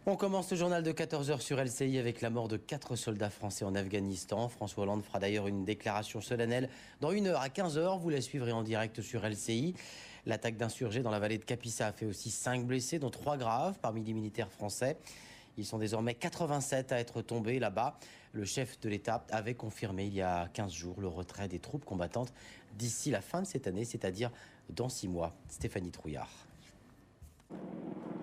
On commence le journal de 14h sur LCI avec la mort de 4 soldats français en Afghanistan. François Hollande fera d'ailleurs une déclaration solennelle dans 1h à 15h. Vous la suivrez en direct sur LCI. L'attaque d'insurgés dans la vallée de Kapisa a fait aussi 5 blessés, dont 3 graves parmi les militaires français. Ils sont désormais 87 à être tombés là-bas. Le chef de l'État avait confirmé il y a 15 jours le retrait des troupes combattantes d'ici la fin de cette année, c'est-à-dire dans 6 mois. Stéphanie Trouillard.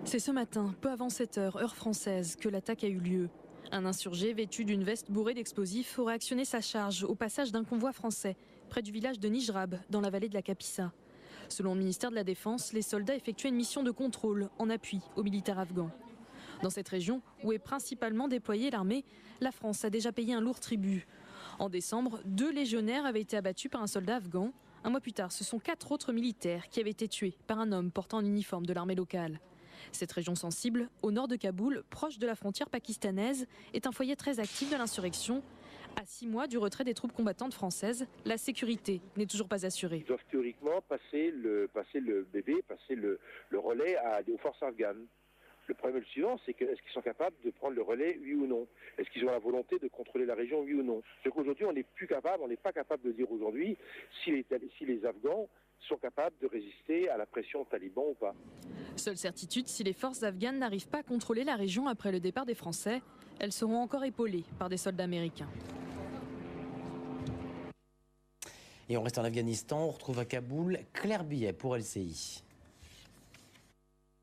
C'est ce matin, peu avant 7h, heure française, que l'attaque a eu lieu. Un insurgé vêtu d'une veste bourrée d'explosifs aurait actionné sa charge au passage d'un convoi français, près du village de Nijrab, dans la vallée de la Kapisa. Selon le ministère de la Défense, les soldats effectuaient une mission de contrôle en appui aux militaires afghans. Dans cette région, où est principalement déployée l'armée, la France a déjà payé un lourd tribut. En décembre, 2 légionnaires avaient été abattus par un soldat afghan. Un mois plus tard, ce sont 4 autres militaires qui avaient été tués par un homme portant un uniforme de l'armée locale. Cette région sensible, au nord de Kaboul, proche de la frontière pakistanaise, est un foyer très actif de l'insurrection. À 6 mois du retrait des troupes combattantes françaises, la sécurité n'est toujours pas assurée. Ils doivent théoriquement passer le relais aux forces afghanes. Le problème le suivant, c'est est-ce qu'ils sont capables de prendre le relais, oui ou non? Est-ce qu'ils ont la volonté de contrôler la région, oui ou non? C'est qu'aujourd'hui, on n'est pas capable de dire aujourd'hui si les Afghans sont capables de résister à la pression taliban ou pas. Seule certitude, si les forces afghanes n'arrivent pas à contrôler la région après le départ des Français, elles seront encore épaulées par des soldats américains. Et on reste en Afghanistan, on retrouve à Kaboul Claire Billet pour LCI.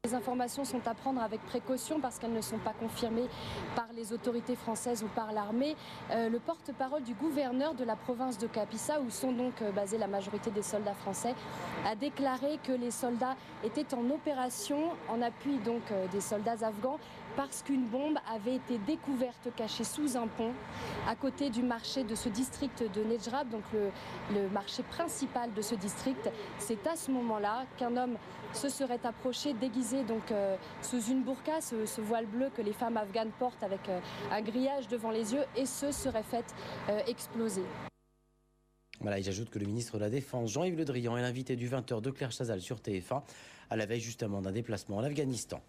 Les informations sont à prendre avec précaution parce qu'elles ne sont pas confirmées par les autorités françaises ou par l'armée. Le porte-parole du gouverneur de la province de Kapisa, où sont donc basés la majorité des soldats français, a déclaré que les soldats étaient en opération en appui donc des soldats afghans parce qu'une bombe avait été découverte cachée sous un pont à côté du marché de ce district de Nijrab, donc le marché principal de ce district. C'est à ce moment-là qu'un homme se serait approché déguisé donc sous une burqa, ce voile bleu que les femmes afghanes portent avec un grillage devant les yeux, et se serait fait exploser. Voilà, et j'ajoute que le ministre de la Défense, Jean-Yves Le Drian, est l'invité du 20h de Claire Chazal sur TF1, à la veille justement d'un déplacement en Afghanistan.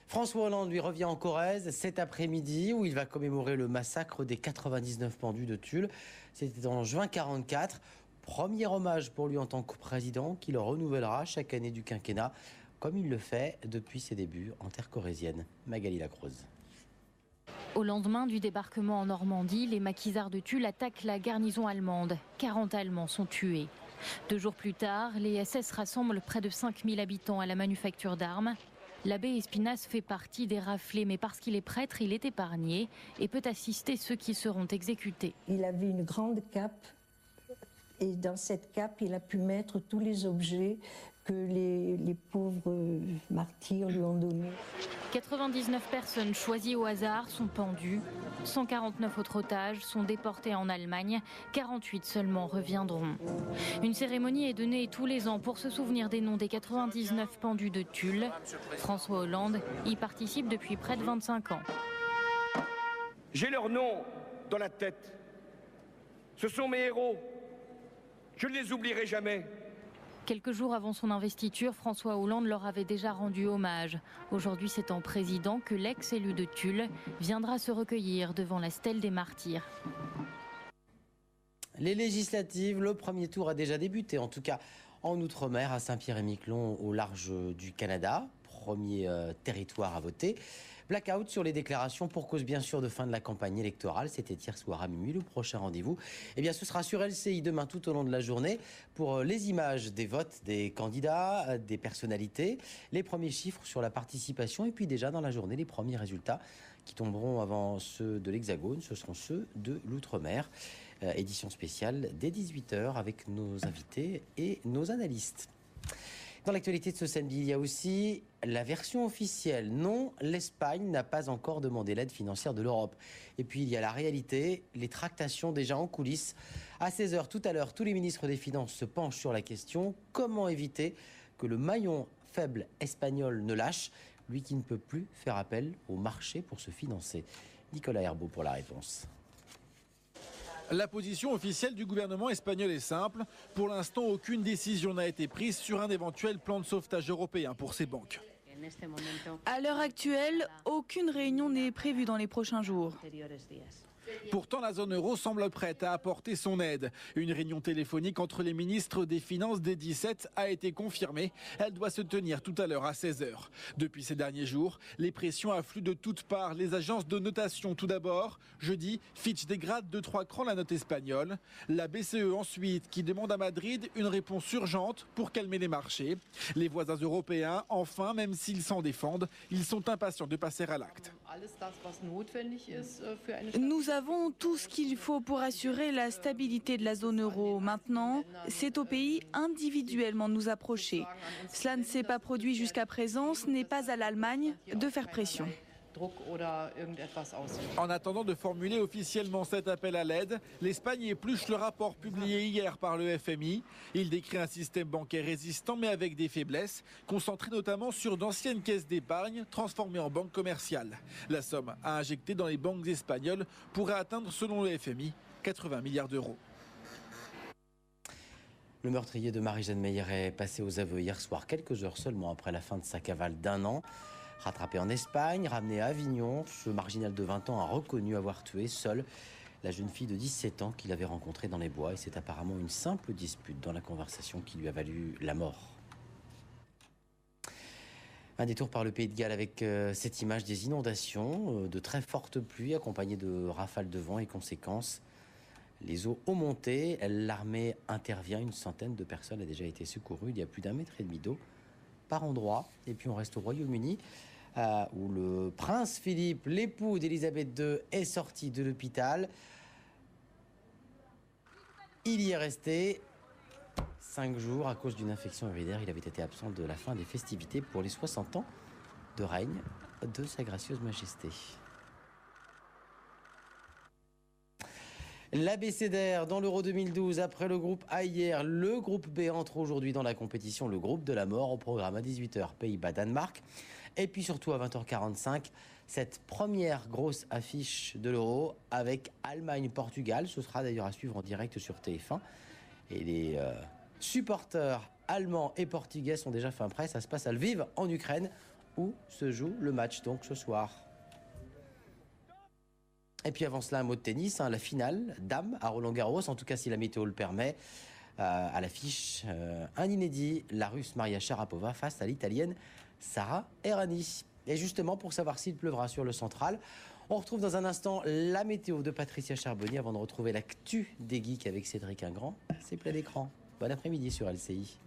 François Hollande, lui, revient en Corrèze cet après-midi où il va commémorer le massacre des 99 pendus de Tulle. C'était en juin 1944. Premier hommage pour lui en tant que président qui le renouvellera chaque année du quinquennat, comme il le fait depuis ses débuts en terre corrézienne. Magali Lacroze. Au lendemain du débarquement en Normandie, les maquisards de Tulle attaquent la garnison allemande. 40 Allemands sont tués. 2 jours plus tard, les SS rassemblent près de 5000 habitants à la manufacture d'armes. L'abbé Espinasse fait partie des raflés, mais parce qu'il est prêtre, il est épargné et peut assister ceux qui seront exécutés. Il avait une grande cape et dans cette cape, il a pu mettre tous les objets que les pauvres martyrs lui ont donnés. 99 personnes choisies au hasard sont pendues. 149 autres otages sont déportés en Allemagne. 48 seulement reviendront. Une cérémonie est donnée tous les ans pour se souvenir des noms des 99 pendus de Tulle. François Hollande y participe depuis près de 25 ans. J'ai leur nom dans la tête. Ce sont mes héros. Je ne les oublierai jamais. Quelques jours avant son investiture, François Hollande leur avait déjà rendu hommage. Aujourd'hui, c'est en président que l'ex-élu de Tulle viendra se recueillir devant la stèle des martyrs. Les législatives, le premier tour a déjà débuté, en tout cas en Outre-mer, à Saint-Pierre-et-Miquelon, au large du Canada. Premier territoire à voter. Blackout sur les déclarations pour cause bien sûr de fin de la campagne électorale. C'était hier soir à minuit. Le prochain rendez-vous, eh bien, ce sera sur LCI demain tout au long de la journée pour les images des votes des candidats, des personnalités, les premiers chiffres sur la participation et puis déjà dans la journée les premiers résultats qui tomberont avant ceux de l'Hexagone. Ce seront ceux de l'Outre-mer. Édition spéciale dès 18h avec nos invités et nos analystes. Dans l'actualité de ce samedi, il y a aussi la version officielle. Non, l'Espagne n'a pas encore demandé l'aide financière de l'Europe. Et puis il y a la réalité, les tractations déjà en coulisses. À 16h tout à l'heure, tous les ministres des Finances se penchent sur la question. Comment éviter que le maillon faible espagnol ne lâche, lui qui ne peut plus faire appel au marché pour se financer? Nicolas Herbeau pour la réponse. La position officielle du gouvernement espagnol est simple. Pour l'instant, aucune décision n'a été prise sur un éventuel plan de sauvetage européen pour ces banques. À l'heure actuelle, aucune réunion n'est prévue dans les prochains jours. Pourtant, la zone euro semble prête à apporter son aide. Une réunion téléphonique entre les ministres des Finances des 17 a été confirmée. Elle doit se tenir tout à l'heure à 16h. Depuis ces derniers jours, les pressions affluent de toutes parts. Les agences de notation tout d'abord. Jeudi, Fitch dégrade de 3 crans la note espagnole. La BCE ensuite, qui demande à Madrid une réponse urgente pour calmer les marchés. Les voisins européens, enfin, même s'ils s'en défendent, ils sont impatients de passer à l'acte. Nous avons tout ce qu'il faut pour assurer la stabilité de la zone euro. Maintenant, c'est au pays individuellement de nous approcher. Cela ne s'est pas produit jusqu'à présent, ce n'est pas à l'Allemagne de faire pression. En attendant de formuler officiellement cet appel à l'aide, l'Espagne épluche le rapport publié hier par le FMI. Il décrit un système bancaire résistant mais avec des faiblesses, concentré notamment sur d'anciennes caisses d'épargne transformées en banques commerciales. La somme à injecter dans les banques espagnoles pourrait atteindre, selon le FMI, 80 milliards d'euros. Le meurtrier de Marie-Jeanne Meyer est passé aux aveux hier soir, quelques heures seulement après la fin de sa cavale d'1 an. Rattrapé en Espagne, ramené à Avignon, ce marginal de 20 ans a reconnu avoir tué seul la jeune fille de 17 ans qu'il avait rencontrée dans les bois. Et c'est apparemment une simple dispute dans la conversation qui lui a valu la mort. Un détour par le Pays de Galles avec cette image des inondations, de très fortes pluies accompagnées de rafales de vent et conséquences. Les eaux ont monté, l'armée intervient, une centaine de personnes a déjà été secourues. Il y a plus d'1,5 mètre d'eau par endroit. Et puis on reste au Royaume-Uni, où le prince Philippe, l'époux d'Elisabeth II, est sorti de l'hôpital. Il y est resté 5 jours à cause d'une infection urinaire. Il avait été absent de la fin des festivités pour les 60 ans de règne de Sa Gracieuse Majesté. L'abécédaire dans l'Euro 2012, après le groupe A hier, le groupe B entre aujourd'hui dans la compétition, le groupe de la mort, au programme à 18h, Pays-Bas-Danemark. Et puis surtout à 20h45, cette première grosse affiche de l'Euro avec Allemagne-Portugal. Ce sera d'ailleurs à suivre en direct sur TF1. Et les supporters allemands et portugais sont déjà fin prêt. Ça se passe à Lviv, en Ukraine, où se joue le match donc ce soir. Et puis avant cela, un mot de tennis, la finale, dame, à Roland-Garros, en tout cas si la météo le permet, à l'affiche, un inédit, la Russe Maria Sharapova face à l'Italienne Sara Errani. Et justement, pour savoir s'il pleuvra sur le central, on retrouve dans un instant la météo de Patricia Charbonnier avant de retrouver l'actu des geeks avec Cédric Ingrand. C'est plein d'écran. Bon après-midi sur LCI.